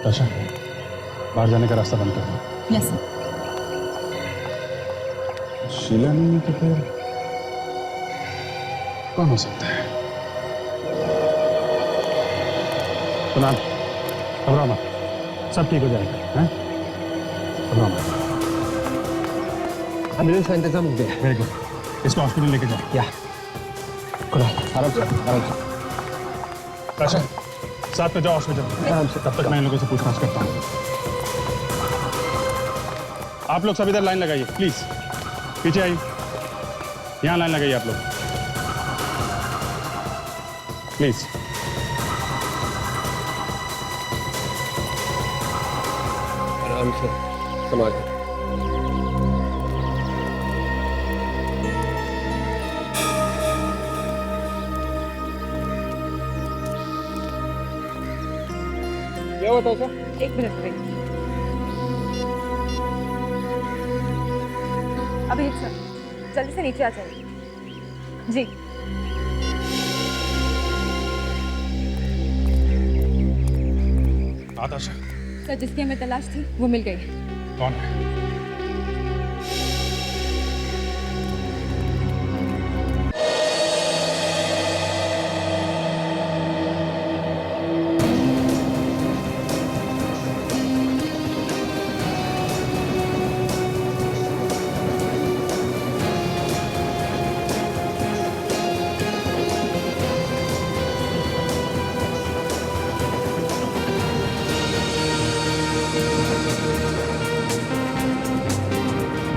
ताशा, बाहर जाने का रास्ता बंद कर दो। Yes sir. शीला नहीं है तो फिर कौन हो सकता है? कुणाल, घबराओ मत, सब ठीक हो जाएगा। हैं? घबराओ मत। एम्बुलेंस का इंतजाम हो गया। वेरी गुड, इसको हॉस्पिटल लेके जाओ। या कुणाल, आराम से, आराम से। ताशा, साथ में जाओ हॉस्पिटल। आराम से। तब तक मैं इन लोगों से पूछताछ करता हूँ। आप लोग सब इधर लाइन लगाइए प्लीज, पीछे आइए। यहाँ लाइन लगाइए आप लोग प्लीज। आराम से, संभाल के। क्या हुआ ताशा? एक मिनट वेट। अभिजीत सर, जल्दी से नीचे आ जाइए। जी। ताशा, सर, जिसकी हमें तलाश थी वो मिल गई। कौन है?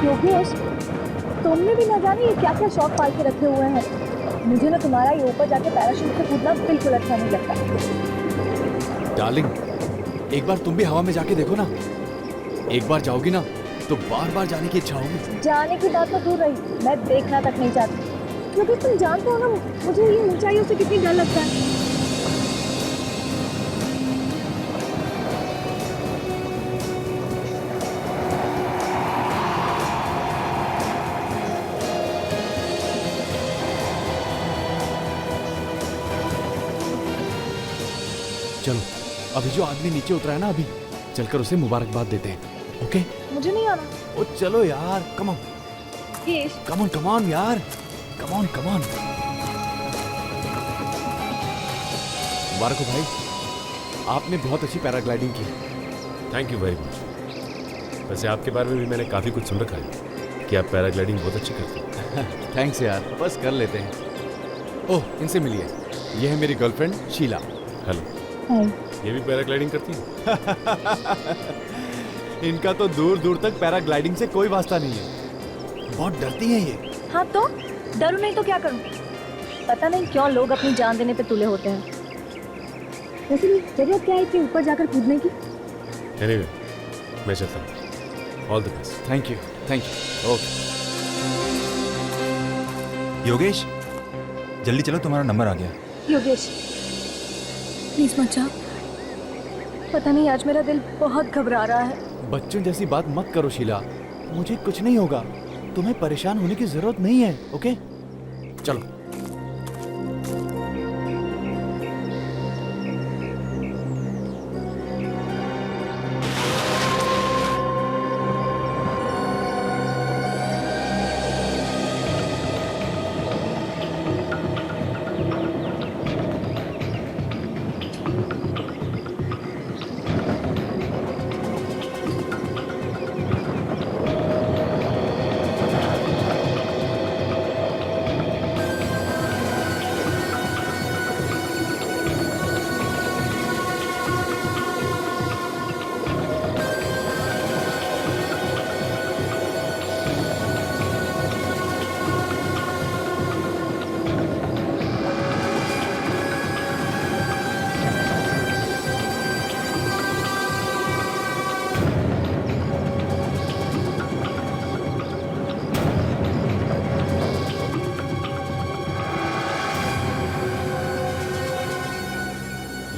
योगेश, तुमने भी ना जाने ये क्या क्या शौक पाल के रखे हुए हैं। मुझे ना तुम्हारा ये ऊपर जाके पैराशूट से कूदना बिल्कुल अच्छा नहीं लगता। डार्लिंग, एक बार तुम भी हवा में जाके देखो ना। एक बार जाओगी ना तो बार बार जाने की इच्छा होगी। जाने की बात तो दूर रही, मैं देखना तक नहीं चाहती, क्योंकि तुम जानते हो ना मुझे ये ऊंचाइयों से कितनी डर लगता है। चलो, अभी जो आदमी नीचे उतरा है ना, अभी चलकर उसे मुबारकबाद देते हैं। ओके? मुझे नहीं आना। ओ चलो यार, come on Yogesh, come on come on यार, कम ऑन कम ऑन। मुबारक हो भाई, आपने बहुत अच्छी पैराग्लाइडिंग की। Thank you very much. वैसे आपके बारे में भी मैंने काफ़ी कुछ सुन रखा है कि आप पैराग्लाइडिंग बहुत अच्छी करते हैं। थैंक्स यार, बस कर लेते हैं। ओह, इनसे मिलिए, ये है मेरी गर्लफ्रेंड शीला। हेलो। हाय। ये भी पैराग्लाइडिंग करती है? इनका तो दूर दूर तक पैराग्लाइडिंग से कोई वास्ता नहीं है, बहुत डरती हैं ये। हाँ तो डरू नहीं तो क्या करूं? पता नहीं क्यों लोग अपनी जान देने पे तुले होते हैं। वैसे भी जरूरत क्या है इतने ऊपर जाकर कूदने की? एनीवे, मैं चलता हूँ। All the best. Thank you, thank you. Okay. Yogesh, जल्दी चलो, तुम्हारा नंबर आ गया। योगेश, प्लीज मत जाओ। पता नहीं आज मेरा दिल बहुत घबरा रहा है। बच्चों जैसी बात मत करो शीला, मुझे कुछ नहीं होगा, तुम्हें परेशान होने की जरूरत नहीं है। ओके, चलो।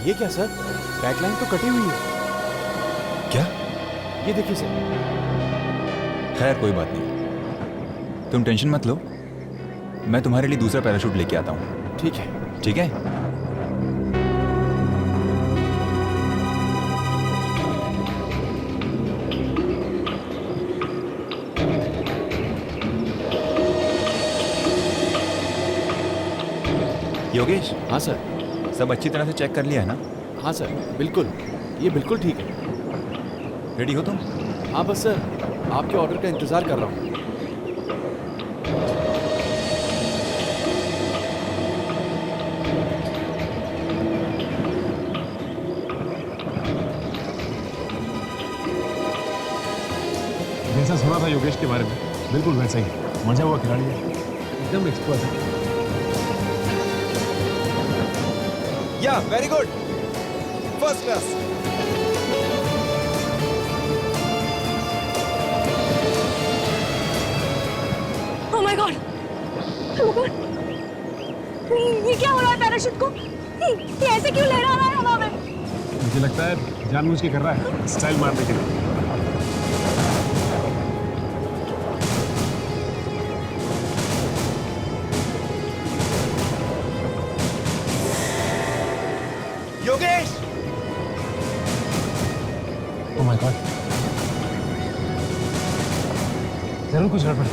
ये क्या सर, बैकलाइन तो कटी हुई है। क्या? ये देखिए सर। खैर कोई बात नहीं, तुम टेंशन मत लो, मैं तुम्हारे लिए दूसरा पैराशूट लेके आता हूँ। ठीक है। ठीक है? योगेश, हाँ सर। सब अच्छी तरह से चेक कर लिया है ना? हाँ सर, बिल्कुल, ये बिल्कुल ठीक है। रेडी हो तुम? हाँ बस सर, आपके ऑर्डर का इंतज़ार कर रहा हूँ। जैसा सुना था योगेश के बारे में बिल्कुल वैसा ही मजा हुआ खिलाड़ी है, एकदम एक्सपर्ट है। या very good, first class. Oh my God, ये क्या हो रहा है पैराशूट को? ये ऐसे क्यों लहरा रहा है हवा में? मुझे लगता है जानबूझ के कर रहा है, स्टाइल मारने के लिए। योगेश! ओह माय गॉड, जरूर कुछ गड़बड़ है।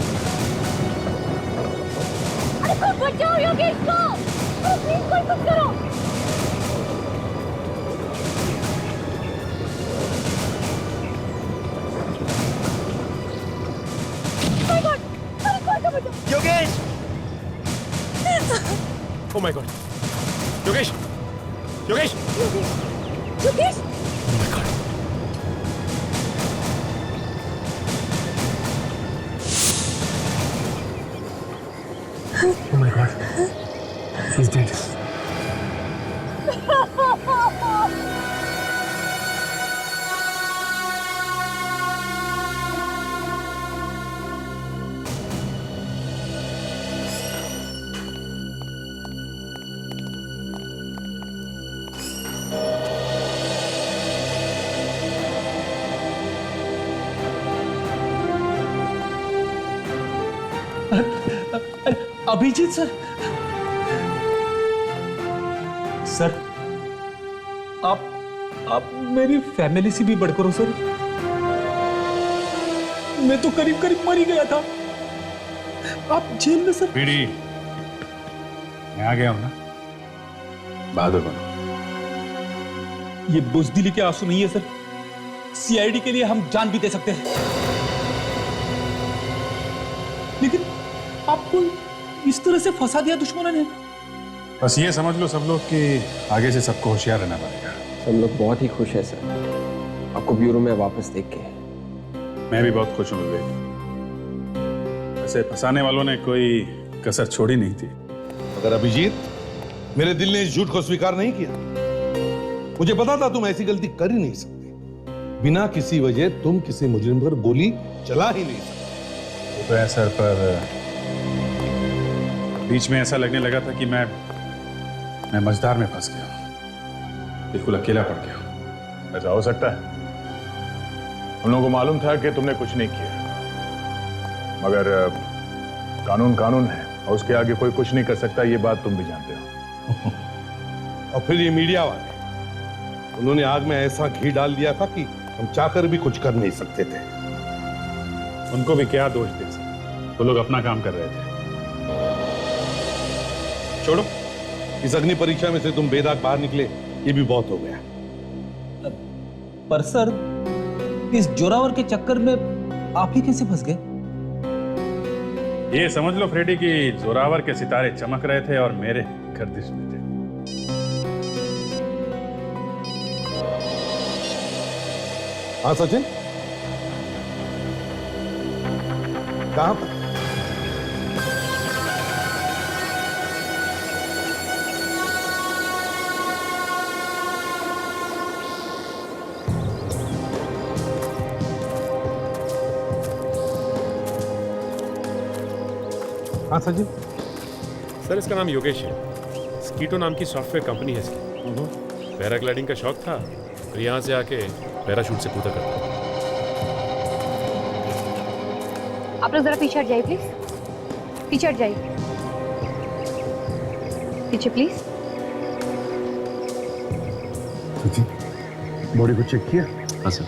अरे कोई बचाओ योगेश को, प्लीज कोई कुछ करो। Oh my God! अरे कोई तो बचाओ। Yogesh! Oh my God, Yogesh, Yogesh! Yogesh! Oh my God. Oh my God, he's dead. Abhijeet sir, sir आप मेरी फैमिली से भी बढ़कर हो सर। मैं तो करीब करीब मर ही गया था, आप जेल में सर। पीडी, मैं आ गया हूं ना, बहादुर बनो। ये बुजदिली के आंसू नहीं है सर, सीआईडी के लिए हम जान भी दे सकते हैं, लेकिन आपको इस तरह से फंसा दिया दुश्मनों ने। बस ये समझ लो सब लोग कि आगे से सबको होशियार रहना पड़ेगा। सब लोग बहुत ही खुश हैं सर, आपको ब्यूरो में वापस देख के। मैं भी बहुत खुश हूँ विवेक। ऐसे फंसाने वालों ने कोई कसर छोड़ी नहीं थी। मगर अभिजीत, मेरे दिल ने इस झूठ को स्वीकार नहीं किया। मुझे पता था तुम ऐसी गलती कर ही नहीं सकते। बिना किसी वजह तुम किसी मुजरिम पर गोली चला ही नहीं सकते। तो सर, पर बीच में ऐसा लगने लगा था कि मैं मझधार में फंस गया, बिल्कुल अकेला पड़ गया। ऐसा हो सकता है, हम लोगों को मालूम था कि तुमने कुछ नहीं किया, मगर कानून कानून है और उसके आगे कोई कुछ नहीं कर सकता, ये बात तुम भी जानते हो। और फिर ये मीडिया वाले, उन्होंने आग में ऐसा घी डाल दिया था कि हम चाहकर भी कुछ कर नहीं सकते थे। उनको भी क्या दोष दे सकते, वो लोग अपना काम कर रहे थे। छोड़ो, इस अग्नि परीक्षा में से तुम बेदाग बाहर निकले, ये भी बहुत हो गया। पर सर, इस जोरावर के चक्कर में आप ही कैसे फंस गए? ये समझ लो फ्रेडी कि जोरावर के सितारे चमक रहे थे और मेरे गर्दिश में थे। हाँ सचिन, कहां पर? हाँ सचिन। सर इसका नाम योगेश है, स्कीटो नाम की सॉफ्टवेयर कंपनी है इसकी। पैराग्लाइडिंग का शौक था तो यहाँ से आके पैराशूट से कूदा करता हूँ। आप लोग जरा पीछे हट जाइए प्लीज, पीछे हट जाइए, पीछे प्लीज। बॉडी को चेक किया? हाँ सर।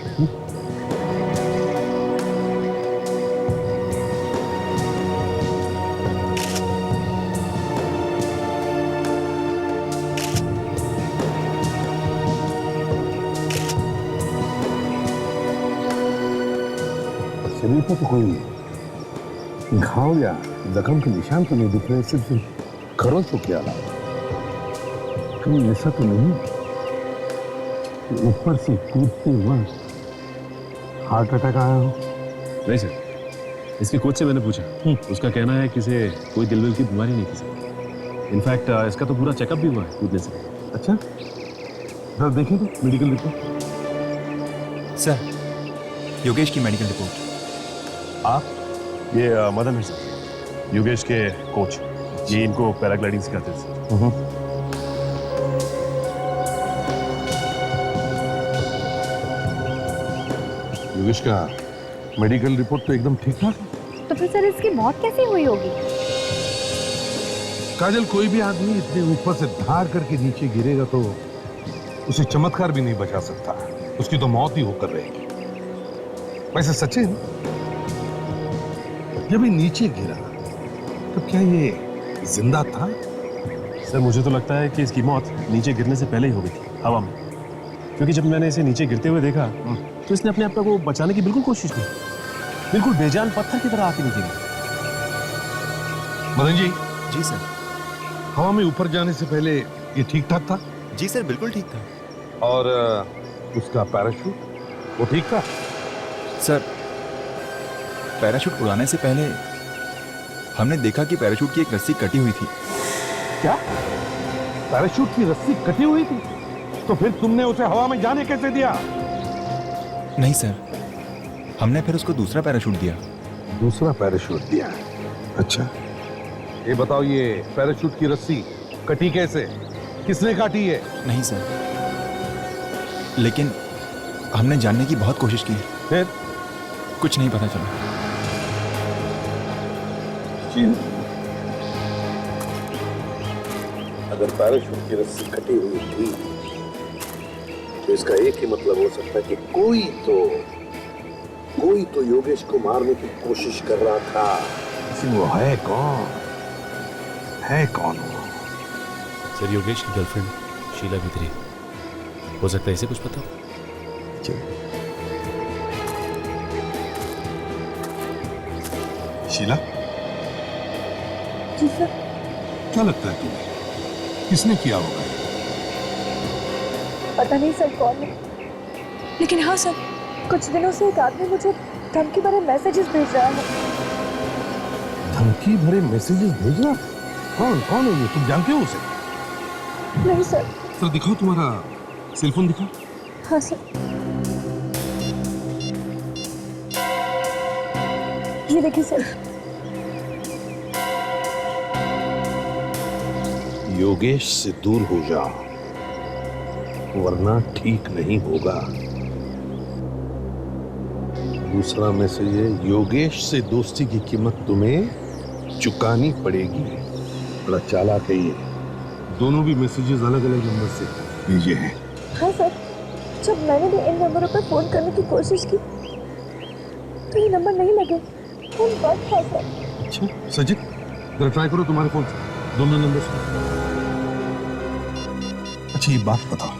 शरीर पर तो कोई घाव या जख्म के निशान तो नहीं दिख रहे, सिर्फ खरोचों के अलावा। कहीं ऐसा तो नहीं कि ऊपर से कूदते वक्त हार्ट अटैक आया हो? नहीं सर, इसके कोच से मैंने पूछा, उसका कहना है कि इसे कोई दिल विल की बीमारी नहीं थी सर। इनफैक्ट इसका तो पूरा चेकअप भी हुआ है कूदने से। अच्छा, जरा देखें तो मेडिकल रिपोर्ट। सर, योगेश की मेडिकल रिपोर्ट। आप ये मदन है सर, योगेश के कोच। ये इनको पैराग्लाइडिंग सिखाते थे सर। योगेश का मेडिकल रिपोर्ट तो एकदम ठीक ठाक है। तो फिर सर इसकी मौत कैसे हुई होगी? काजल, कोई भी आदमी इतने ऊपर से धार करके नीचे गिरेगा तो उसे चमत्कार भी नहीं बचा सकता, उसकी तो मौत ही होकर रहेगी। वैसे सचिन, जब ये नीचे गिरा तो क्या ये जिंदा था? सर मुझे तो लगता है कि इसकी मौत नीचे गिरने से पहले ही हो गई थी, हवा में। क्योंकि जब मैंने इसे नीचे गिरते हुए देखा तो इसने अपने आप को बचाने की बिल्कुल कोशिश की, बिल्कुल बेजान पत्थर की तरह आके नीचे गिरा। मदन जी, जी सर। हवा में ऊपर जाने से पहले ये ठीक ठाक था? जी सर, बिल्कुल ठीक था। और उसका पैराशूट, वो ठीक था? सर, पैराशूट उड़ाने से पहले हमने देखा कि पैराशूट की एक रस्सी कटी हुई थी। क्या? पैराशूट की रस्सी कटी हुई थी? तो फिर तुमने उसे हवा में जाने कैसे दिया? नहीं सर, हमने फिर उसको दूसरा पैराशूट दिया। दूसरा पैराशूट दिया? अच्छा, ये बताओ, ये पैराशूट की रस्सी कटी कैसे? किसने काटी है? नहीं सर, लेकिन हमने जानने की बहुत कोशिश की, फिर कुछ नहीं पता चला। अगर पैराशूट की रस्सी कटी हुई थी तो इसका एक ही मतलब हो सकता है कि कोई तो योगेश को मारने की कोशिश कर रहा था। लेकिन वो है कौन? है कौन वो? सर, योगेश की गर्लफ्रेंड शीला भित्री। हो सकता है इसे कुछ पता हो। शीला, जी सर। क्या लगता है तुम्हें किसने किया होगा? पता नहीं सर कौन है, लेकिन हाँ सर, कुछ दिनों से एक आदमी मुझे धमकी भरे मैसेजेस भेज रहा है। धमकी भरे मैसेजेस भेज रहा? कौन कौन है ये? तुम जानते हो उसे? नहीं सर। सर दिखाओ, तुम्हारा सेलफोन दिखाओ। हाँ सर, ये देखिए सर। योगेश से दूर हो जा, वरना ठीक नहीं होगा। दूसरा मैसेज है, योगेश से दोस्ती की कीमत तुम्हें चुकानी पड़ेगी। बड़ा चालाक है ये। दोनों भी मैसेजेस अलग अलग नंबर से भेजे हैं। हाँ सर, जब मैंने भी इन नंबरों पर फोन करने की कोशिश की तो ये नंबर नहीं लगे, फोन बंद था सर। अच्छा सचिन, जरा ट्राई करो तुम्हारे फोन से, दोनों नंबर से। अच्छा ये बात बताओ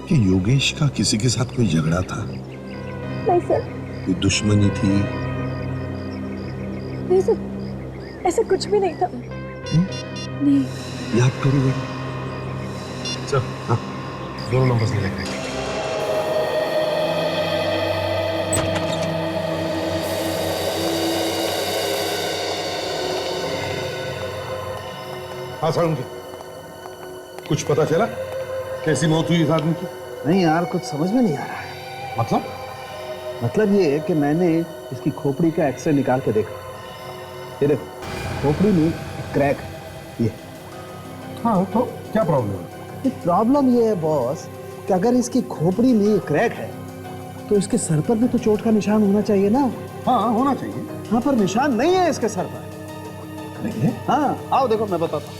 कि योगेश का किसी के साथ कोई झगड़ा था? नहीं सर। कोई दुश्मनी थी? नहीं सर, ऐसा कुछ भी नहीं था। नहीं। याद करो बेटा। चल, हाँ, दोनों नंबर से लेकर। हाँ सारुण जी, कुछ पता चला कैसी मौत हुई इस आदमी की? नहीं यार, कुछ समझ में नहीं आ रहा है। मतलब ये है कि मैंने इसकी खोपड़ी का एक्सरे निकाल के देखा। ये देखो, खोपड़ी में क्रैक है। ये हाँ, तो क्या प्रॉब्लम है? प्रॉब्लम ये है बॉस कि अगर इसकी खोपड़ी में क्रैक है तो इसके सर पर भी तो चोट का निशान होना चाहिए ना। हाँ, होना चाहिए। हाँ, पर निशान नहीं है इसके सर पर। नहीं है? हाँ, आओ देखो, मैं बताता हूँ।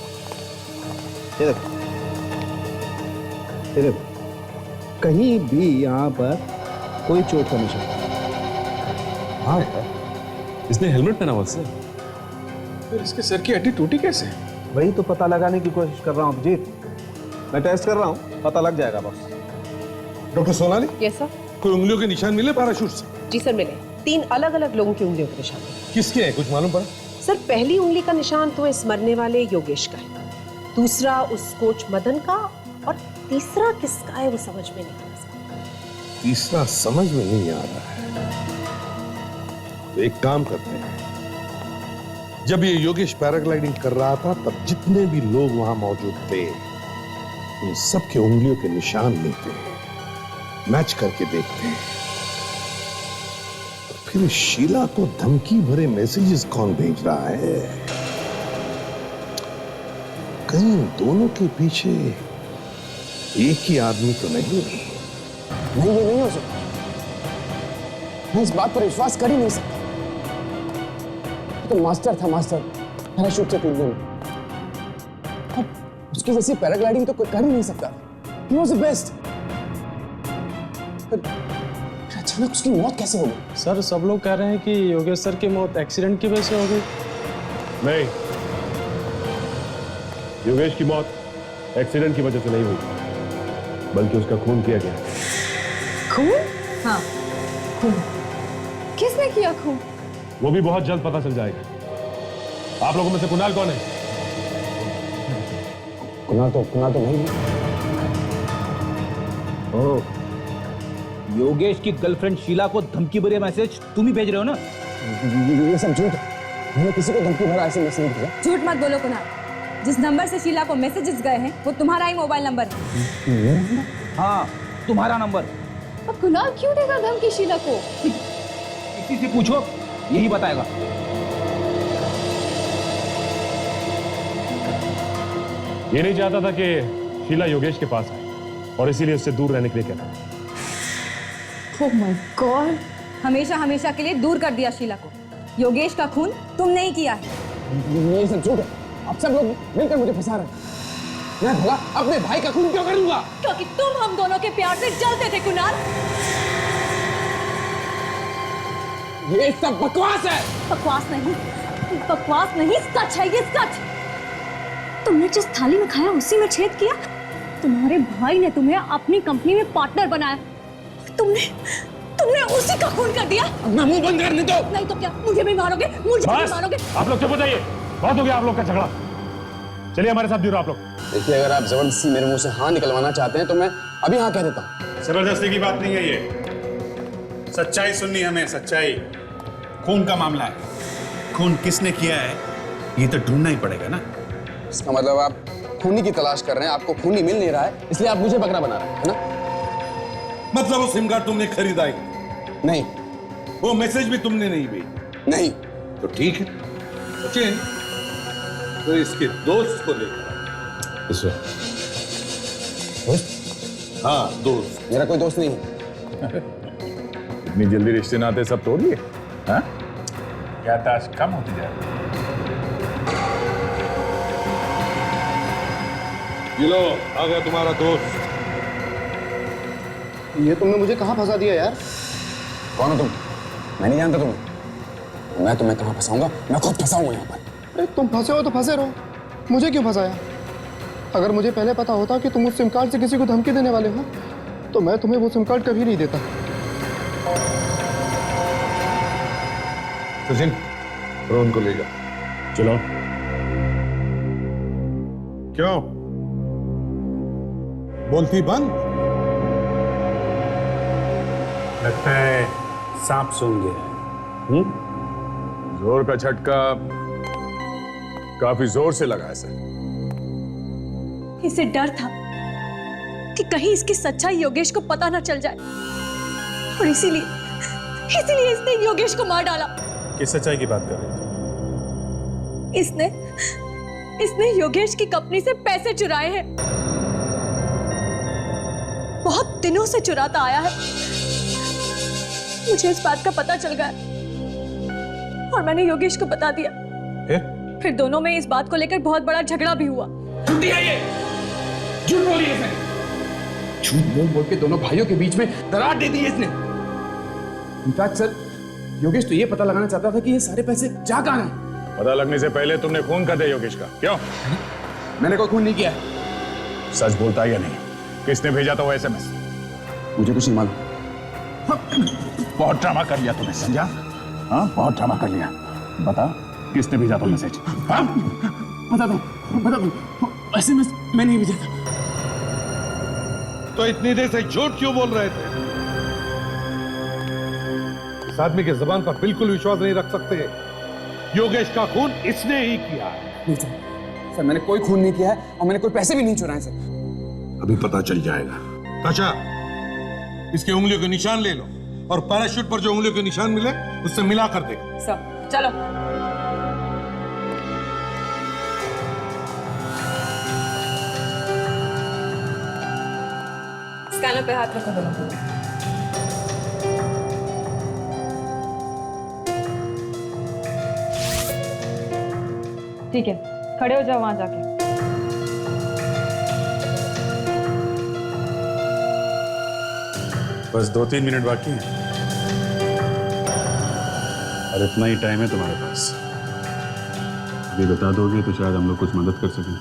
ये देखो, ये देखो, कहीं भी यहाँ पर कोई चोट का निशान। हाँ यार, इसने हेलमेट पहना हुआ सर। फिर इसके सर की हड्डी टूटी कैसे? वही तो पता लगाने की कोशिश कर रहा हूँ अभिजीत। मैं टेस्ट कर रहा हूँ, पता लग जाएगा boss. Doctor Sonali, yes sir. कोई उंगलियों के निशान मिले पैराशूट से? जी सर, मिले। 3 अलग अलग लोगों की उंगलियों के निशान है। किसके है, कुछ मालूम पड़ा? सर, पहली उंगली का निशान तो इस मरने वाले योगेश का है, दूसरा उस कोच मदन का, और तीसरा किसका है वो समझ में नहीं आ रहा। तीसरा समझ में नहीं आ रहा है। तो एक काम करते हैं, जब ये योगेश पैराग्लाइडिंग कर रहा था तब जितने भी लोग वहां मौजूद थे उन सबके उंगलियों के निशान लेते हैं, मैच करके देखते हैं। तो फिर शीला को धमकी भरे मैसेजेस कौन भेज रहा है? कहीं दोनों के पीछे एक ही आदमी तो नहीं? नहीं, ये नहीं हो सकता। मैं इस बात पर विश्वास कर ही नहीं सकता। तो मास्टर था, मास्टर पैराशूट से कूदने में। अब उसकी जैसी पैराग्लाइडिंग तो कोई कर ही नहीं सकता। He was the best। अचानक उसकी मौत कैसे हो गई? सर, सब लोग कह रहे हैं कि योगेश सर की मौत एक्सीडेंट की वजह से हो गई। नहीं, योगेश की मौत एक्सीडेंट की वजह से नहीं हुई, बल्कि उसका खून किया गया। खून? हाँ, खून। किसने किया खून? वो भी बहुत जल्द पता चल जाएगा। आप लोगों में से कुणाल कौन है? कुणाल तो नहीं। ओह, योगेश की गर्लफ्रेंड शीला को धमकी भरे मैसेज तुम ही भेज रहे हो ना? ये सब झूठ है। मैंने किसी को धमकी भरा ऐसे मैसेज नहीं भेजा। झूठ मत बोलो कुणाल। जिस नंबर से शीला को मैसेजेस गए हैं वो तुम्हारा ही मोबाइल नंबर है। हाँ, तुम्हारा नंबर। अब कुणाल क्यों देगा धमकी शीला को? किसी से पूछो, यही बताएगा। ये नहीं चाहता था कि शीला योगेश के पास आए और इसीलिए उससे दूर रहने के लिए कहता। ओह माय गॉड, हमेशा हमेशा के लिए दूर कर दिया शीला को। योगेश का खून तुमने ही किया है। ये सब झूठ है। आप सब लोग मिलकर मुझे फंसा रहे हैं। मैं भला अपने भाई का खून क्यों करूंगा? क्योंकि तुम हम दोनों के प्यार से जलते थे कुणाल। ये सब बकवास है। बकवास नहीं, सच है, ये सच। तुमने जिस थाली में खाया उसी में छेद किया। तुम्हारे भाई ने तुम्हें अपनी कंपनी में पार्टनर बनाया। तुमने उसी का खून कर दिया। अपना मुंह बंद करने दो। नहीं तो क्या, मुझे भी मारोगे? आप लोग चुप हो जाइए। बहुत हो गया आप लोग का झगड़ा। चलिए हमारे साथ जुड़ो आप लोग। देखिए, अगर आप जबरदस्ती मेरे मुंह से हाँ निकलवाना चाहते हैं तो मैं अभी हाँ कह देता हूँ। जबरदस्ती की बात नहीं है ये। सच्चाई सुननी हमें, सच्चाई। खून का मामला है। खून किसने किया है ये तो ढूंढना ही पड़ेगा ना। इसका मतलब आप खूनी की तलाश कर रहे हैं। आपको खूनी मिल नहीं रहा है, इसलिए आप मुझे बकरा बना रहे हैं, है ना? मतलब वो सिम कार्ड तुमने खरीदा ही नहीं। वो मैसेज भी तुमने नहीं भेजी? नहीं। तो ठीक है सचिन, तो इसके दोस्त को लेकर दोस्त? हाँ, दोस्त। मेरा कोई दोस्त नहीं है। इतनी जल्दी रिश्ते नाते सब तोड़ लिए? हाँ? क्या ताश कम होती जाए। ये लो, आ गया तुम्हारा दोस्त। ये तुमने मुझे कहाँ फंसा दिया यार? कौन हो तुम? मैं नहीं जानता तुम्हें। मैं तुम्हें कहाँ फंसाऊंगा? मैं खुद फंसा हूँ यहाँ पर। अरे तुम फंसे हो तो फंसे रहो, मुझे क्यों फंसाया? अगर मुझे पहले पता होता कि तुम उस सिम कार्ड से किसी को धमकी देने वाले हो तो मैं तुम्हें वो सिम कार्ड कभी नहीं देता। सचिन, रोहन को ले जा। चलो। क्यों बोलती बंद? लगता है सांप सूंघ गया। जोर का झटका काफी जोर से लगा है सर। इसे डर था कि कहीं इसकी सच्चाई योगेश को पता ना चल जाए और इसीलिए इसने योगेश को मार डाला। किस सच्चाई की बात कर रहे थे? इसने योगेश की कंपनी से पैसे चुराए हैं। बहुत दिनों से चुराता आया है। मुझे इस बात का पता चल गया और मैंने योगेश को बता दिया। फिर दोनों में इस बात को लेकर बहुत बड़ा झगड़ा भी हुआ। झूठी है ये, झूठ बोली है इसने। झूठ बोल बोल के दोनों भाइयों के बीच में दरार दे दी है इसने। इनफैक्ट सर, योगेश तो ये पता लगाना चाहता था कि ये सारे पैसे जा कहां हैं। पता लगने से पहले तुमने खून कर दिया योगेश का। क्यों? मैंने कोई खून नहीं किया। सच बोलता है या नहीं? किसने भेजा था वो एसएमएस? मुझे कुछ नहीं मालूम। बहुत ड्रामा कर लिया तूने, समझा? हाँ, बहुत ड्रामा कर लिया। बता, किसने भेजा तो मैसेज? हाँ? बता दो, SMS मैं नहीं भेजा था। तो इतनी देर से झूठ क्यों बोल रहे थे? इस आदमी के जुबान पर बिल्कुल विश्वास नहीं रख सकते। योगेश का खून इसने ही किया है। नहीं सर, मैंने कोई खून नहीं किया है और मैंने कोई पैसे भी नहीं चुराए सर। अभी पता चल जाएगा। ताशा, इसके उंगलियों के निशान ले लो और पैराशूट पर जो उंगलियों के निशान मिले उससे मिला कर देखो। सर चलो। स्कैनर पे हाथ रखो दोनों। ठीक है, खड़े हो जाओ वहां जाके। बस 2-3 मिनट बाकी हैं और इतना ही टाइम है तुम्हारे पास। अभी बता दोगे तो शायद हम लोग कुछ मदद कर सकें।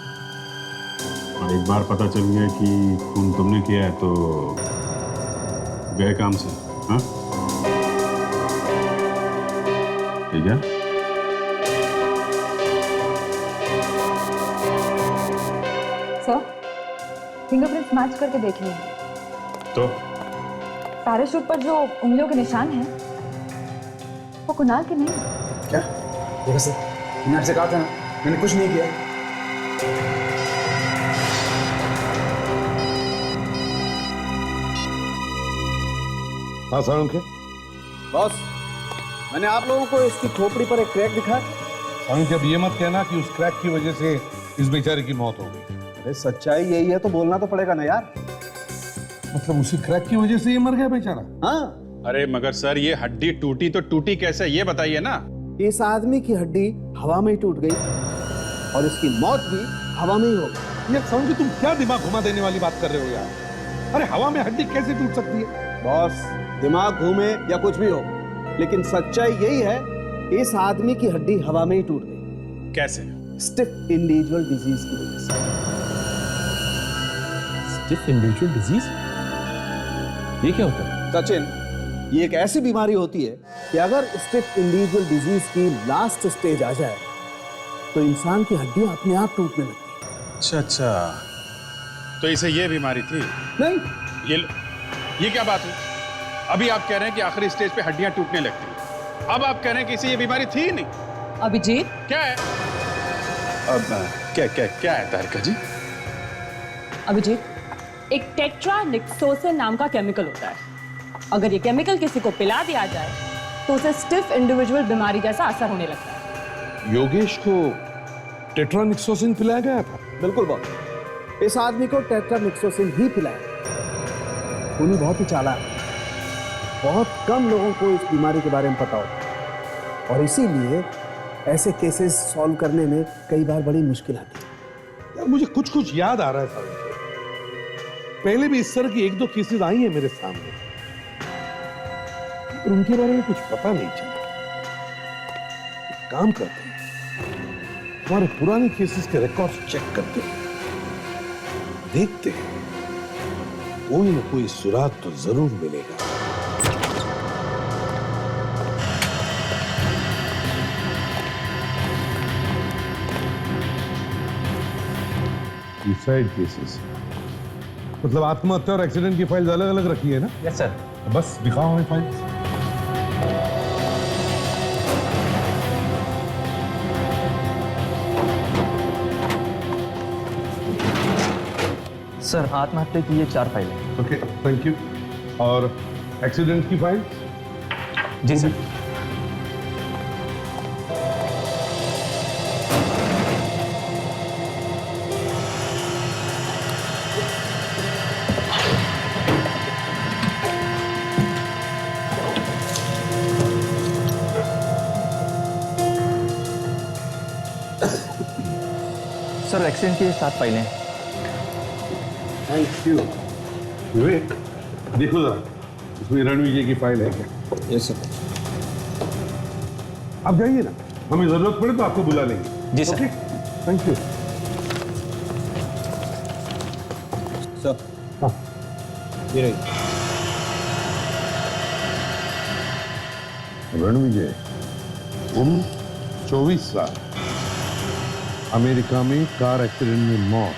और एक बार पता चल गया कि खून तुमने किया है तो गए काम से। हाँ, ठीक है? सर, फिंगरप्रिंट्स मैच करके देख लिए। तो पैराशूट पर जो उंगलियों के निशान हैं, वो कुणाल के नहीं हैं। क्या? देखो सर, मैंने आपसे कहा था ना, मैंने कुछ नहीं किया। हाँ साळुंखे, बॉस, मैंने आप लोगों को इसकी खोपड़ी पर एक क्रैक दिखा। साळुंखे, अब ये मत कहना कि उस क्रैक की वजह से इस बेचारे की मौत हो गई। अरे सच्चाई यही है तो बोलना तो पड़ेगा ना यार। मतलब उसी क्रैक की वजह से ये मर गया बेचारा? हाँ। अरे मगर सर, ये हड्डी टूटी तो टूटी कैसे, ये बताइए ना। इस आदमी की हड्डी हवा में ही टूट गई और इसकी मौत भी हवा में ही हो गई। यार साळुंखे, तुम क्या दिमाग घुमा देने वाली बात कर रहे हो यार? अरे हवा में हड्डी कैसे टूट सकती है? बॉस, दिमाग घूमे या कुछ भी हो, लेकिन सच्चाई यही है, इस आदमी की हड्डी हवा में ही टूट गई। कैसे? स्टिफ इंडिविजुअल डिजीज की वजह से। Stiff individual disease? ये क्या होता है? सचिन, ये एक ऐसी बीमारी होती है कि अगर स्टिफ इंडिविजुअल डिजीज की लास्ट स्टेज आ जाए तो इंसान की हड्डियां अपने आप टूटने लगती हैं। अच्छा अच्छा, तो इसे ये बीमारी थी? नहीं। ये क्या बात हुई? अभी आप कह रहे हैं कि आखिरी स्टेज पे हड्डियां टूटने लगती हैं, अब आप कह रहे हैं कि इसे ये बीमारी थी ही नहीं। अभिजीत, क्या है? अब क्या है तारिका जी? अभिजीत, एक टेट्रानिक्सोसिन नाम का केमिकल होता है। अगर ये केमिकल किसी को पिला दिया जाए तो उसे स्टिफ इंडिविजुअल बीमारी जैसा असर होने लगता है। योगेश को टेट्रानिक्सोसिन पिलाया गया था? बिल्कुल बॉस, इस आदमी को टेट्रानिक्सोसिन ही पिलाया। खूनी बहुत ही चालाक है, बहुत कम लोगों को इस बीमारी के बारे में पता होता और इसीलिए ऐसे केसेस सॉल्व करने में कई बार बड़ी मुश्किल आती है। यार मुझे कुछ कुछ याद आ रहा है साहब, पहले भी इस तरह की 1-2 केसेस आई हैं मेरे सामने, पर उनके बारे में कुछ पता नहीं चला। एक काम करते हैं, हमारे पुराने केसेस के रिकॉर्ड्स चेक करते हैं, देखते हैं कोई ना कोई सुराग तो जरूर मिलेगा। सुसाइड केसेस मतलब आत्महत्या और एक्सीडेंट की फाइल्स अलग अलग रखी है ना? Yes sir. बस दिखाओ हमें फाइल्स। सर, आत्महत्या की ये 4 फाइलें। Okay, thank you. और एक्सीडेंट की फाइल? जी सर। सर, एक्सीडेंट की 7 फाइलें। Thank you. विवेक, देखो जरा इसमें रणवीर जी की फाइल है क्या? Yes sir. आप जाइए ना, हमें जरूरत पड़े तो आपको बुला लेंगे। जी सर। Thank you sir. हाँ, ये रही। रणविजय, उम्र 24 साल, अमेरिका में कार एक्सीडेंट में मौत।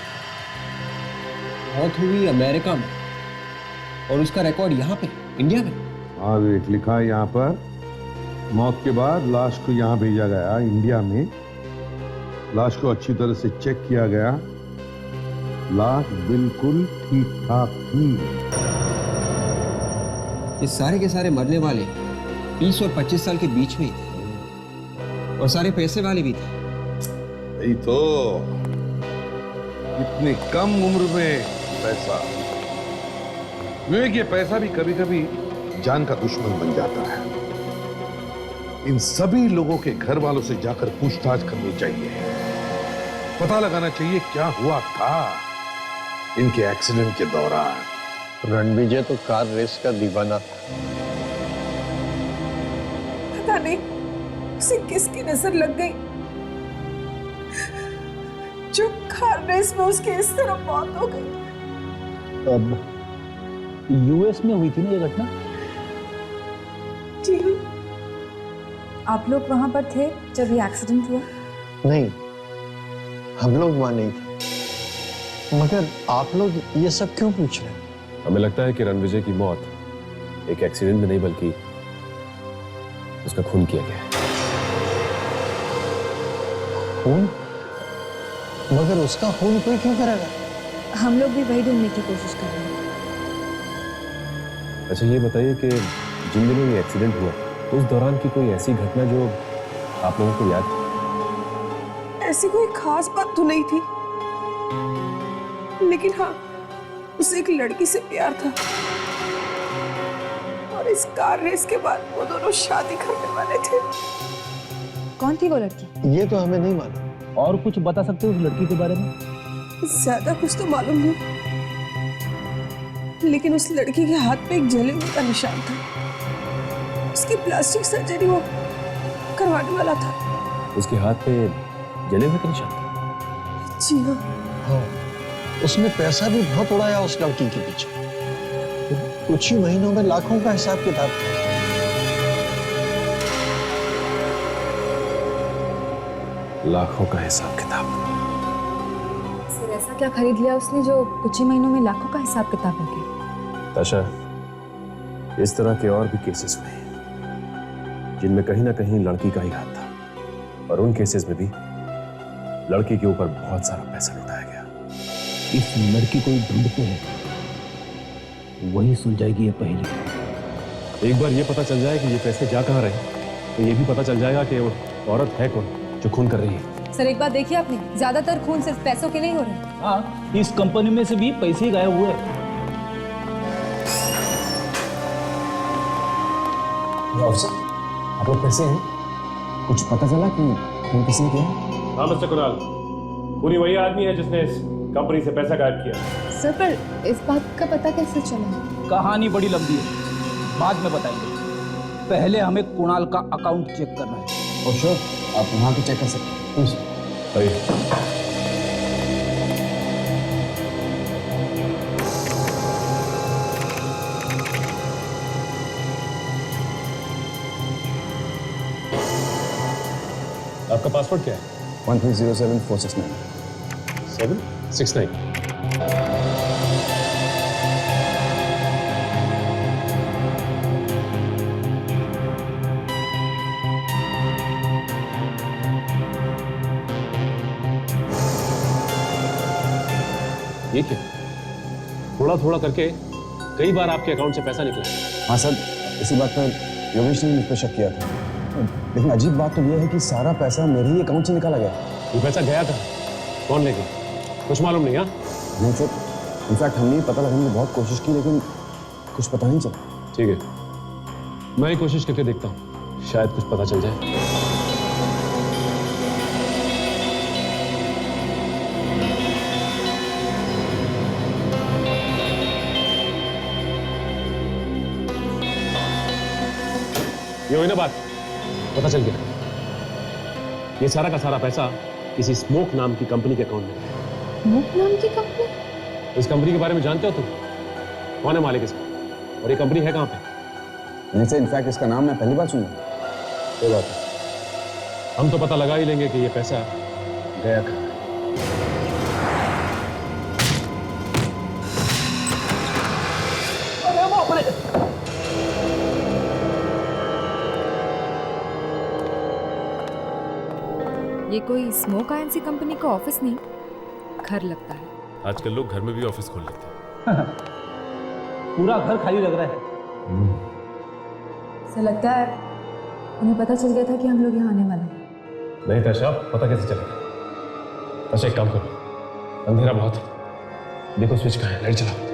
मौत हुई अमेरिका में और उसका रिकॉर्ड यहाँ पे इंडिया में। हाँ विवेक, लिखा है यहाँ पर, मौत के बाद लाश को यहाँ भेजा गया इंडिया में। लाश को अच्छी तरह से चेक किया गया, लाश बिल्कुल ठीक ठाक थी। ये सारे के सारे मरने वाले 20 और 25 साल के बीच में ही थे और सारे पैसे वाले भी थे। यही तो, इतनी कम उम्र में पैसा। विवेक, ये पैसा भी कभी कभी जान का दुश्मन बन जाता है। इन सभी लोगों के घर वालों से जाकर पूछताछ करनी चाहिए, पता लगाना चाहिए क्या हुआ था इनके एक्सीडेंट के दौरान। रणविजय तो कार रेस का दीवाना था। पता नहीं उसे किसकी नजर लग गई जो कार रेस में उसकी इस तरह मौत हो गई। अब यूएस में हुई थी ना ये घटना? जी। आप लोग वहां पर थे जब ये एक्सीडेंट हुआ? नहीं, हम लोग वहां नहीं थे। मगर आप लोग ये सब क्यों पूछ रहे हैं? हमें लगता है कि रणविजय की मौत एक एक्सीडेंट में नहीं बल्कि उसका खून किया गया है। खून? मगर उसका खून कोई क्यों करेगा? हम लोग भी वही ढूंढने की कोशिश कर रहे हैं। अच्छा ये बताइए कि जिन दिनों ये एक्सीडेंट हुआ उस दौरान की कोई ऐसी घटना जो आप लोगों को याद है? ऐसी कोई खास बात तो नहीं थी, लेकिन हाँ, उसे एक लड़की से प्यार था और इस कार रेस के बाद वो दोनों शादी करने वाले थे। कौन थी वो लड़की? ये तो हमें नहीं मालूम। और कुछ बता सकते हो उस लड़की के बारे में? ज्यादा कुछ तो मालूम नहीं, लेकिन उस लड़की के हाथ पे एक जले हुए का निशान था। उसकी प्लास्टिक सर्जरी वो करवाने वाला था। उसके हाथ पे जले हुए का निशान था? जी हाँ। हाँ, उसने पैसा भी बहुत उड़ाया उस लड़की के पीछे। कुछ ही महीनों में लाखों का हिसाब किताब था। लाखों का हिसाब किताब। सिर्फ ऐसा क्या खरीद लिया उसने जो कुछ ही महीनों में लाखों का हिसाब किताब हो गया? ताशा, इस तरह के और भी केसेस हुए हैं जिनमें कहीं ना कहीं लड़की का ही हाथ था, और उन केसेस में भी लड़की के ऊपर बहुत सारा पैसा लुटाया गया। इस लड़की को ढूंढते हैं, वही सुलझाएगी ये पहेली। एक बार ये पता चल जाए कि ये पैसे जा कहाँ रहे तो ये भी पता चल जाएगा कि वो औरत है कौन जो खून कर रही है। सर एक बात देखिए आपने, ज्यादातर खून सिर्फ पैसों के लिए हो रहे हैं। हाँ, इस कंपनी में से भी पैसे ही गायब हुए। ऑफिसर, आप लोग कैसे हैं? कुछ पता चला कि खून किसने किया? हाँ मिस्टर कुणाल, पूरी वही आदमी है जिसने इस कंपनी से पैसा गायब किया। सर पर इस बात का पता कैसे चला? कहानी बड़ी लंबी है, बाद में बताएंगे। पहले हमें कुणाल का अकाउंट चेक करना है। और श्योर, आप वहाँ पे चेक कर सकते हैं। आपका पासवर्ड क्या है? 1307469 769। ये क्या? थोड़ा थोड़ा करके कई बार आपके अकाउंट से पैसा निकला। हाँ सर, इसी बात पर योगेश ने मुझ पर शक किया था, लेकिन अजीब बात तो यह है कि सारा पैसा मेरे ही अकाउंट से निकाला गया। ये पैसा गया था, कौन ले गया? कुछ मालूम नहीं? हाँ नहीं सर, इनफैक्ट हमने पता लगाने की बहुत कोशिश की, लेकिन कुछ पता नहीं चला। ठीक है, मैं ही कोशिश करके देखता हूँ, शायद कुछ पता चल जाए। ये हुई ना बात, पता चल गया। ये सारा का सारा पैसा किसी स्मोक नाम की कंपनी के अकाउंट में है। स्मोक नाम की कंपनी? इस कंपनी के बारे में जानते हो तुम? कौन है मालिक इसका, और ये कंपनी है कहाँ पे? नहीं सर, इनफैक्ट इसका नाम मैं पहली बार सुना। कोई बात नहीं, हम तो पता लगा ही लेंगे कि ये पैसा गया कहाँ है। ये कोई स्मोक आईएनसी कंपनी का ऑफिस नहीं, घर लगता है। आजकल लोग घर में भी ऑफिस खोल लेते हैं। पूरा घर खाली लग रहा है। ऐसा लगता है उन्हें पता चल गया था कि हम लोग यहाँ आने वाले हैं। नहीं ताशा, पता कैसे चलेगा? ताशा एक काम करो, अंधेरा बहुत है, देखो स्विच कहाँ है, लाइट चलाओ।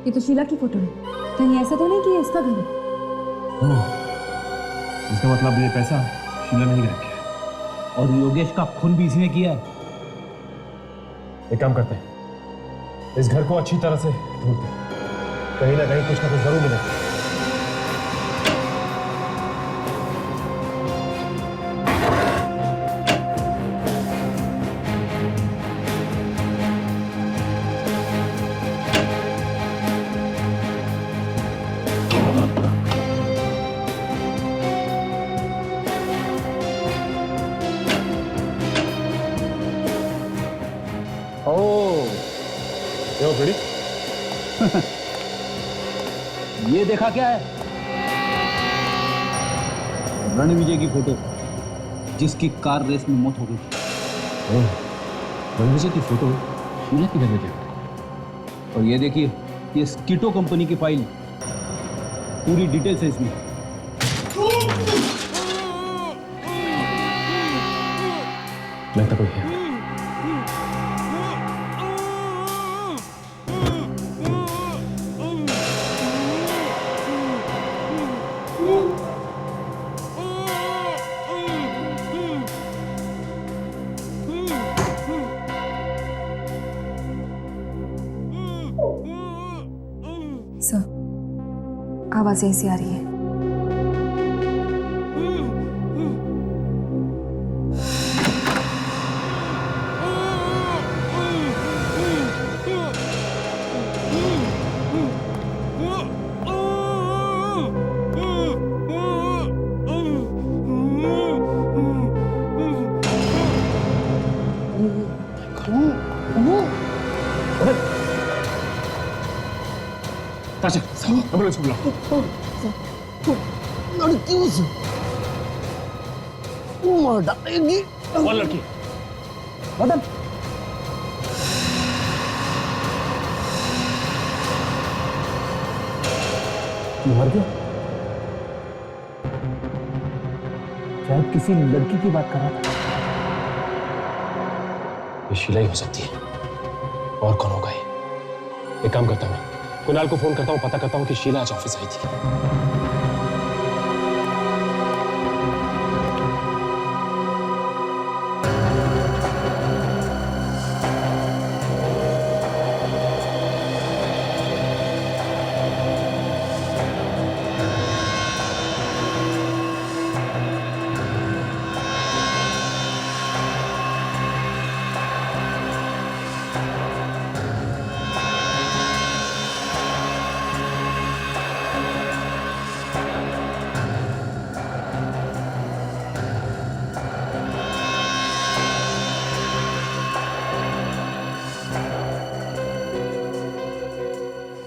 ये तो शीला की फोटो है, कहीं ऐसा तो नहीं कि ये इसका घर है? इसका मतलब ये पैसा शीला ने ही रखा है। और योगेश का खून भी इसने किया है। एक काम करते हैं, इस घर को अच्छी तरह से ढूंढते हैं, कहीं ना कहीं कुछ ना कुछ जरूर मिलेगा। ये देखा क्या है? रणविजय की फोटो, जिसकी कार रेस में मौत हो गई थी। रणविजय की फोटो शीला की घर में। और ये देखिए, ये स्कीटो कंपनी की फाइल, पूरी डिटेल्स है इसमें। लगता कोई है। सर, आवाज ऐसी आ रही है। ताशा, एम्बुलेंस को बुलाओ। लड़की उसे मार डालेगी। कौन लड़की? मदन। मर गया? शायद किसी लड़की की बात कर रहा था। ये शीला ही हो सकती है, और कौन होगा ये? एक काम करता हूँ, कुणाल को फोन करता हूँ, पता करता हूँ कि शीला आज ऑफिस आई थी।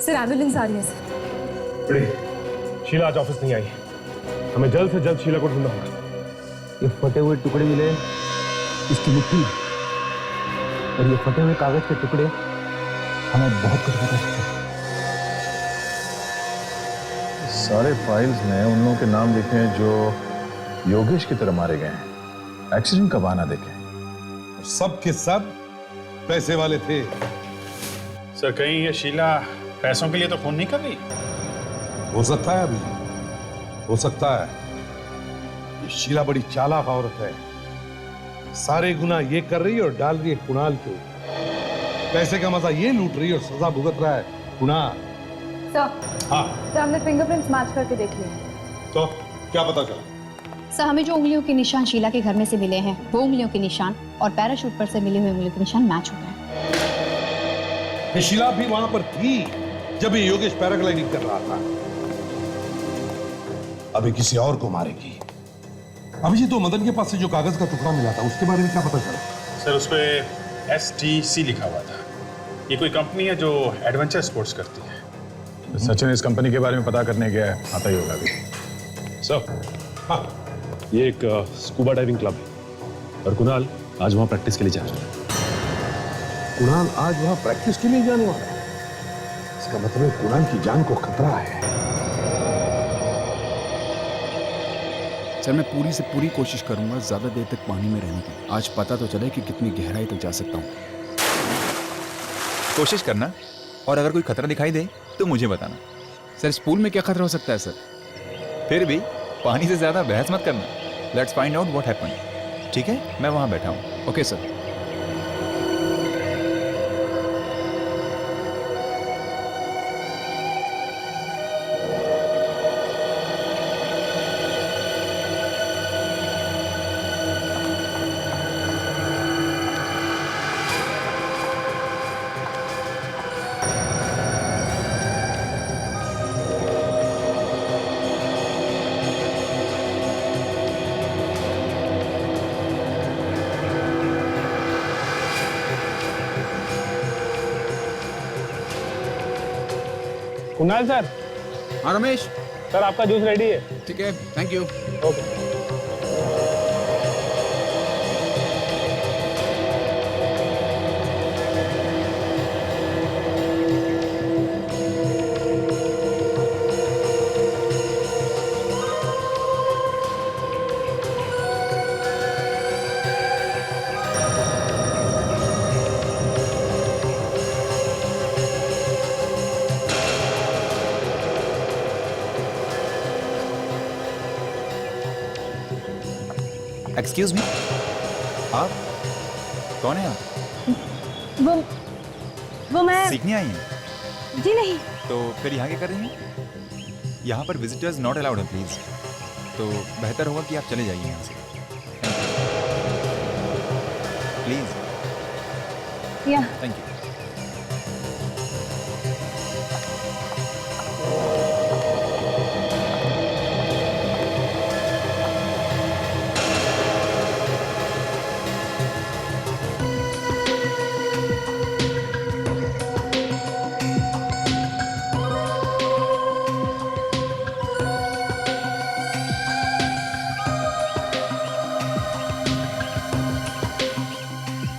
सर, एम्बुलेंस आ रही है सर। बड़ी, शीला आज ऑफिस नहीं आई। हमें जल्द से जल्द शीला को ढूंढना होगा। ये फटे हुए टुकड़े मिले इसकी मुट्ठी में, और ये फटे हुए कागज के टुकड़े हमें बहुत कुछ बता सकते हैं। सारे फाइल्स में उन लोगों के नाम लिखे हैं जो योगेश की तरह मारे गए हैं। एक्सीडेंट का बहाना देखें। सब के सब पैसे वाले थे। सर, कहीं ये शीला पैसों के लिए तो फोन नहीं कर रही? हो सकता है, अभी हो सकता है। ये शीला बड़ी चालाक औरत है, सारे गुना ये कर रही है और डाल रही है कुणाल के ऊपर। पैसे का मजा ये लूट रही है और सजा भुगत रहा है कुणाल। सर हाँ सर हमने फिंगरप्रिंट्स मैच करके देख लिए। तो क्या पता चला? सर हमें जो उंगलियों के निशान शीला के घर में से मिले हैं वो उंगलियों के निशान और पैराशूट पर से मिले हुए उंगलियों के निशान मैच हो गए। ये शीला भी वहां पर थी जब ये योगेश पैराग्लाइडिंग कर रहा था। अभी किसी और को मारेगी। अभी जी तो मदन के पास से जो कागज का टुकड़ा मिला था उसके बारे में क्या पता चला? सर उस पे STC लिखा हुआ था। ये कोई कंपनी है जो एडवेंचर स्पोर्ट्स करती है। सचिन इस कंपनी के बारे में पता करने गया है, आता ही होगा अभी। सर हाँ ये एक स्कूबा डाइविंग क्लब है और कुणाल आज वहाँ प्रैक्टिस के लिए जा रहा है। कुणाल आज वहां प्रैक्टिस के लिए जाने वाला है। इसका मतलब कुणाल की जान को खतरा है। सर मैं पूरी से पूरी कोशिश करूंगा ज्यादा देर तक पानी में रहने की। आज पता तो चले कि कितनी गहराई तक जा सकता हूँ। कोशिश करना, और अगर कोई खतरा दिखाई दे तो मुझे बताना। सर इस पूल में क्या खतरा हो सकता है सर? फिर भी पानी से ज्यादा बहस मत करना। Let's find out what happened. ठीक है, मैं वहां बैठा हूँ। Okay sir. कुणाल सर। हाँ रमेश। सर आपका जूस रेडी है। ठीक है, thank you. Okay. Excuse me, आप कौन है? आप वो मैं सीखने आई हैं? जी नहीं। तो फिर यहाँ क्या कर रही हैं? यहाँ पर विजिटर्स नॉट अलाउड है प्लीज। तो बेहतर होगा कि आप चले जाइए यहाँ से प्लीज। या थैंक यू।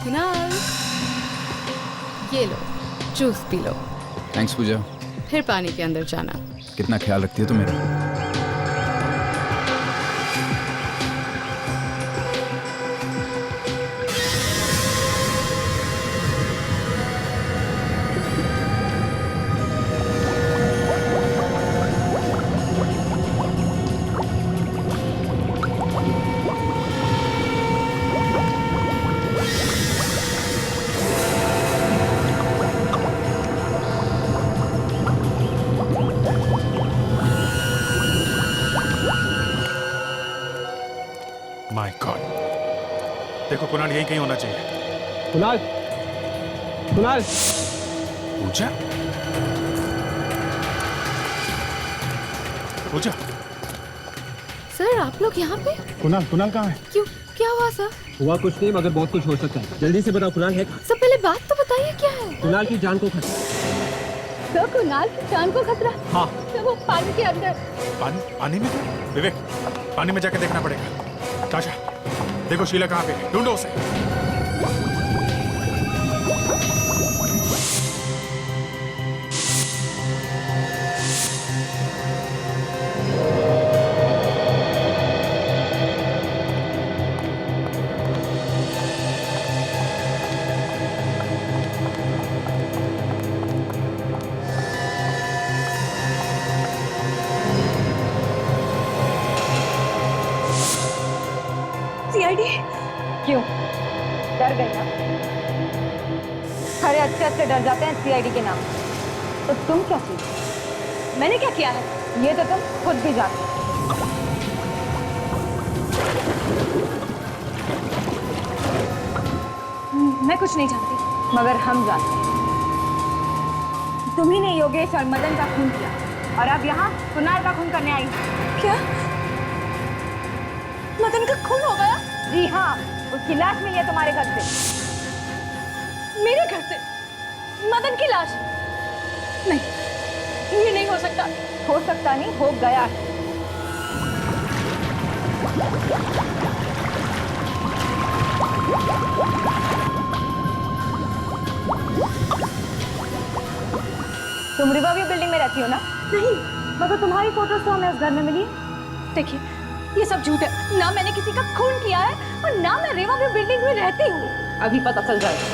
कुणाल, ये लो जूस पी लो, थैंक्स पूजा। फिर पानी के अंदर जाना। कितना ख्याल रखती है तू मेरा। माय गॉड, देखो कुणाल यही कहीं होना चाहिए। कुणाल, कुणाल। पूजा, पूजा। सर आप लोग यहाँ पे? कुणाल, कुणाल कहाँ है? क्यों, क्या हुआ सर? हुआ कुछ नहीं मगर बहुत कुछ हो सकता है। जल्दी से बताओ कुणाल है कहाँ? सब पहले बात तो बताइए क्या है? कुणाल की जान को खतरा। तो कुणाल की जान को खतरा? हाँ। तो वो पानी के अंदर। पानी में? विवेक, पानी में जाके देखना पड़ेगा। ताशा, देखो शीला कहाँ पे है, ढूंढो उसे। सीआईडी? क्यों, डर गई ना? अरे अच्छे अच्छे डर जाते हैं सीआईडी के नाम। तो तुम क्या चीज? मैंने क्या किया है? ये तो तुम खुद भी जानते हो। मैं कुछ नहीं जानती। मगर हम जानते हैं। तुम्ही ने योगेश और मदन का खून किया और अब यहाँ कुणाल का खून करने आई। क्या मदन का खून हो गया? जी हाँ, उसकी लाश मिली है तुम्हारे घर से। मेरे घर से मदन की लाश? नहीं, ये नहीं हो सकता। हो सकता नहीं, हो गया है। तुम रिवरव्यू बिल्डिंग में रहती हो ना? नहीं, मगर तुम्हारी फोटोज तो हमें उस घर में मिली है। देखिए ये सब झूठ है। ना मैंने किसी का खून किया है और ना मैं रिवरव्यू बिल्डिंग में रहती हूँ। अभी पता चल जाएगा।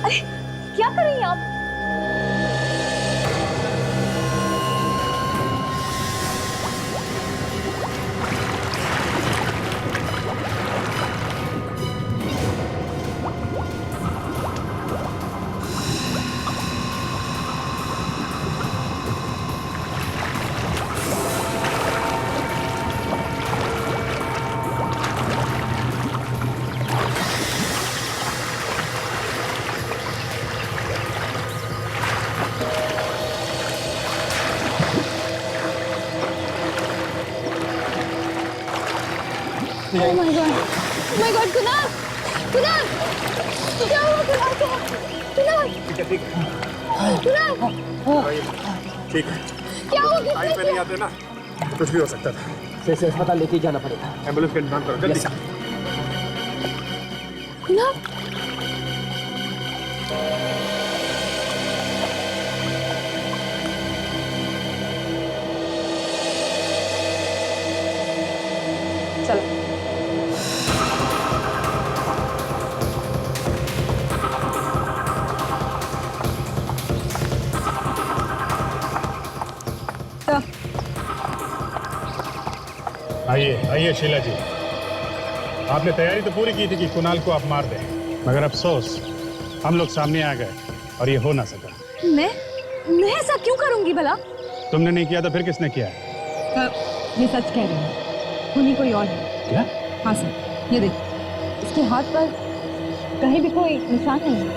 अरे क्या कर रही हैं आप? Oh my God! Oh my God! Kunal! Kunal! क्या हुआ कुणाल को? कुणाल! ठीक है कुणाल! ठीक है। क्या हुआ? टाइम पे नहीं आते ना, कुछ भी हो सकता था। से अस्पताल लेके जाना पड़ेगा। एम्बुलेंस का इंतजाम करो जल्दी। कुणाल! चलो। आइए आइए शीला जी, आपने तैयारी तो पूरी की थी कि कुणाल को आप मार दें, मगर अफसोस हम लोग सामने आ गए और ये हो ना सका। मैं ऐसा क्यों करूंगी भला? तुमने नहीं किया तो फिर किसने किया है? ये सच कह रही है। खूनी कोई और है। क्या? हाँ सर, ये देख, इसके हाथ पर कहीं भी कोई निशान नहीं है।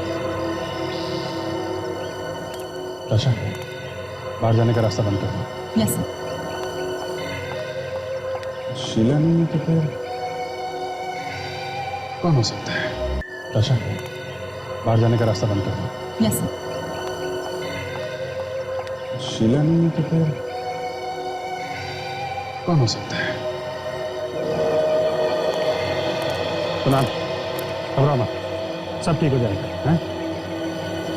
ताशा, बाहर जाने का रास्ता बंद कर दो। Yes sir. शीला नहीं है तो फिर कौन हो सकता है? ताशा, बाहर जाने का रास्ता बंद कर दो। Yes sir. शीला नहीं है तो फिर कौन हो सकता है? कुणाल, घबराओ मत, सब ठीक हो जाएगा। हैं?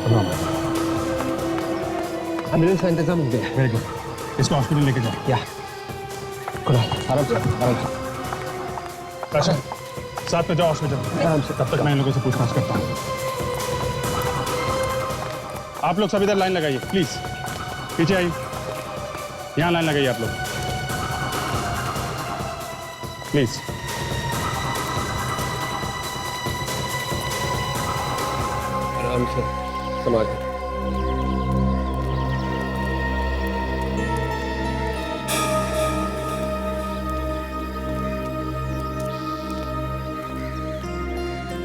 घबराओ मत। एम्बुलेंस का इंतजाम हो गया। वेरी गुड, इसको हॉस्पिटल लेके जाओ। या आराम से आराम से। ताशा, साथ में जाओ हॉस्पिटल। आराम से। तब तक मैं इन लोगों से पूछताछ करता हूँ। आप लोग सब इधर लाइन लगाइए प्लीज, पीछे आइए। यहाँ लाइन लगाइए आप लोग प्लीज। आराम से संभाल के।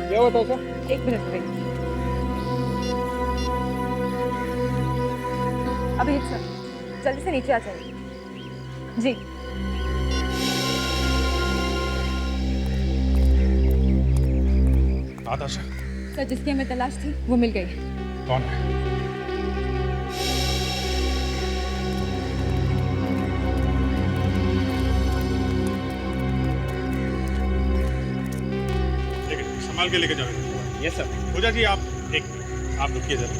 क्या हुआ ताशा? एक मिनट वेट। अभी सर, जल्दी से नीचे आ जाइए। जी। ताशा, सर, जिसकी हमें तलाश थी वो मिल गई। कौन है? संभाल के लेके जाओ। Yes sir. पूजा जी आप एक मिनट, आप रुकिए जरा।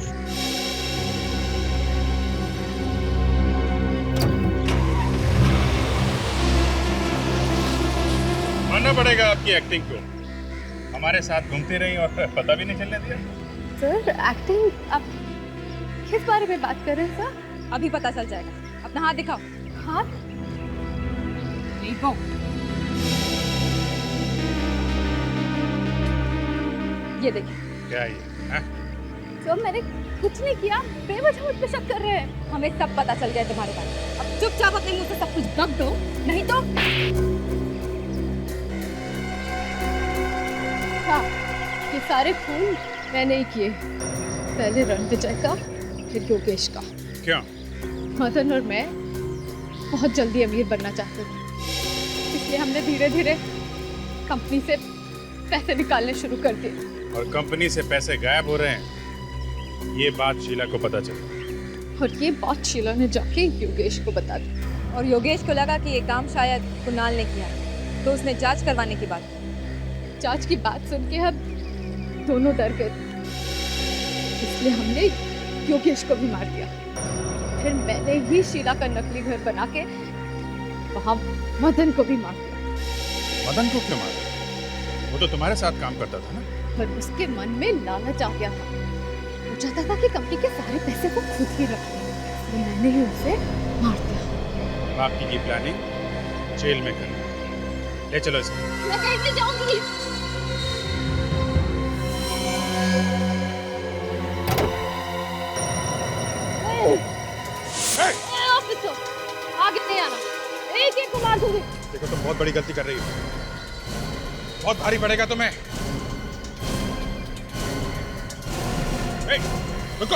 मानना पड़ेगा आपकी एक्टिंग को, हमारे साथ घूमती रही और पता भी नहीं चलने दिया। सर, एक्टिंग आप किस बारे में बात कर रहे हैं सर? अभी पता चल जाएगा। अपना हाथ दिखाओ। हाथ? देखो। ये देखिए। क्या ये? सर मैंने कुछ नहीं किया, बेवजह मुझ पे शक कर रहे हैं। हमें सब पता चल गया तुम्हारे बारे में। अब चुपचाप अपने मुंह से सब कुछ दब दो, नहीं तो हाँ, ये सारे खून मैंने ही किए। पहले रणविजय का, फिर योगेश का। क्या? मदन और मैं बहुत जल्दी अमीर बनना चाहते थे, इसलिए हमने धीरे धीरे कंपनी से पैसे निकालने शुरू कर दिए। और कंपनी से पैसे गायब हो रहे हैं, ये बात शीला को पता चली। और ये बात शीला ने जाके योगेश को बता दी। और योगेश को लगा कि ये काम शायद कुणाल ने किया, तो उसने जांच करवाने की बात की। जांच की बात सुन के हम दोनों डर गए, इसलिए हमने योगेश को भी मार दिया। फिर मैंने ही शीला का नकली घर बना के वहां मदन को भी मार दिया। मदन को क्यों मारा? वो तो तुम्हारे साथ काम करता था ना। पर उसके मन में लालच आ गया था, वो चाहता था कि कंपनी के सारे पैसे वो खुद ही रखे, तो मैंने ही उसे मार दिया। बाकी की प्लानिंग जेल में करनी। ले चलो इसको। मैं कहीं नहीं जाऊंगी। ऑफिसर, आगे नहीं आना, एक एक को मार दूंगी। देखो तुम बहुत बड़ी गलती कर रही हो, बहुत भारी पड़ेगा तुम्हें। रुको।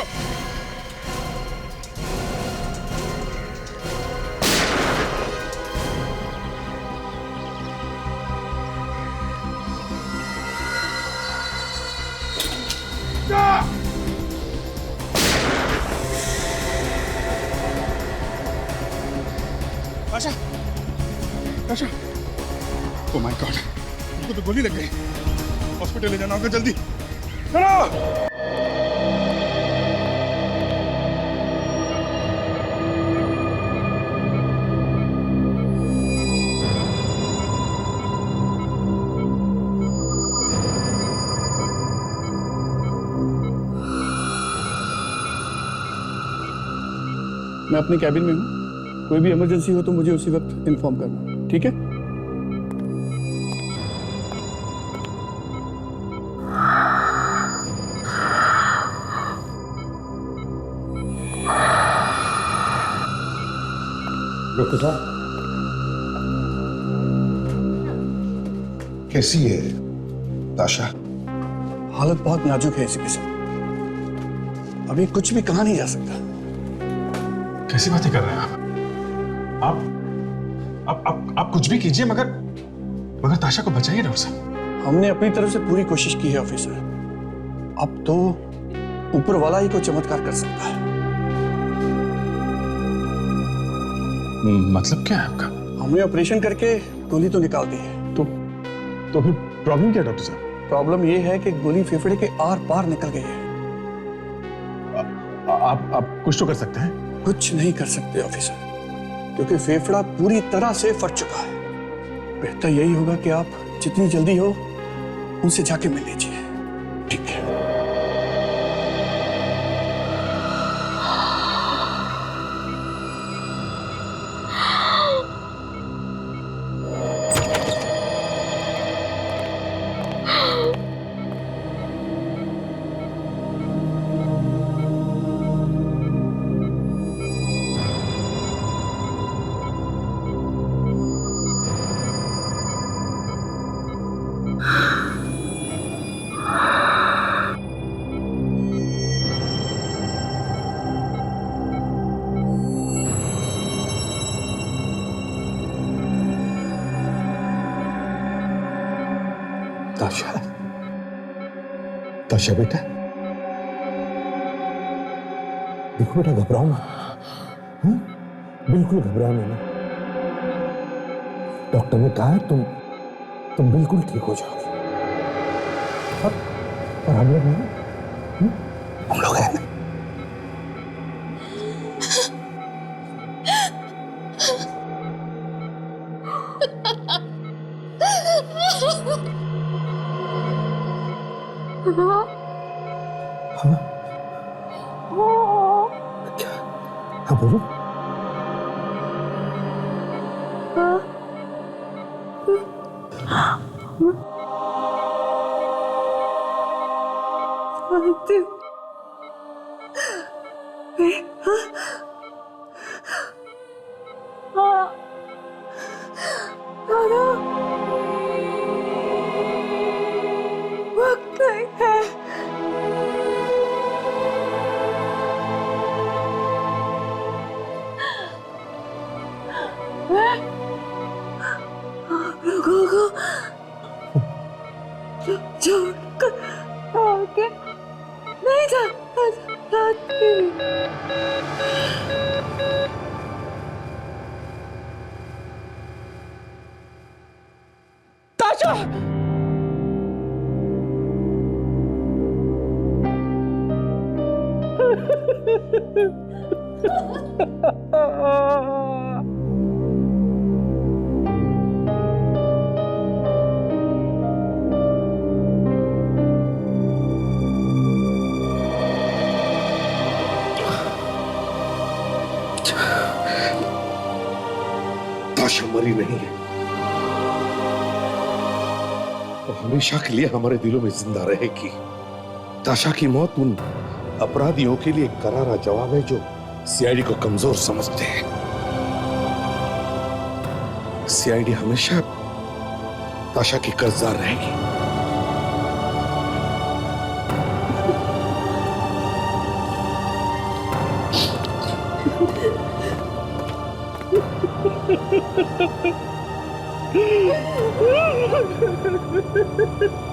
आशा, आशा, ओह माय गॉड, इसको तो गोली लग गई। हॉस्पिटल ले जाना होगा जल्दी। चलो। मैं अपने कैबिन में हूँ, कोई भी इमरजेंसी हो तो मुझे उसी वक्त इन्फॉर्म करना, ठीक है? डॉक्टर साहब, कैसी है ताशा? हालत बहुत नाजुक है इसकी साथ, अभी कुछ भी कहा नहीं जा सकता। कैसी बातें कर रहे हैं आप कुछ भी कीजिए, मगर ताशा को बचाइए डॉक्टर साहब। हमने अपनी तरफ से पूरी कोशिश की है ऑफिसर, अब तो ऊपर वाला ही कोई चमत्कार कर सकता है। मतलब क्या है आपका? हमने ऑपरेशन करके गोली तो निकाल दी है। तो फिर प्रॉब्लम क्या है डॉक्टर साहब? प्रॉब्लम ये है कि गोली फेफड़े के आर पार निकल गई है। आप कुछ तो कर सकते हैं? कुछ नहीं कर सकते ऑफिसर, क्योंकि फेफड़ा पूरी तरह से फट चुका है। बेहतर यही होगा कि आप जितनी जल्दी हो उनसे जाके मिल लीजिए, ठीक है? ताशा, ताशा बेटा, देखो बेटा, घबराओ मत, बिल्कुल घबराओ नहीं। डॉक्टर ने कहा है तुम बिल्कुल ठीक हो जाओगे। और हम लोग हैं, हम लोग हैं। हाँ बोलो। दादा वक्त नहीं है। मैं आप लोगों को छोड़कर आगे नहीं जाती। ताशा! ताशा मरी नहीं है, वो हमेशा के लिए हमारे दिलों में जिंदा रहेगी। ताशा की मौत उन अपराधियों के लिए करारा जवाब है जो सीआईडी को कमजोर समझते हैं। सीआईडी हमेशा ताशा की कर्जदार रहेगी। Ha ha ha ha!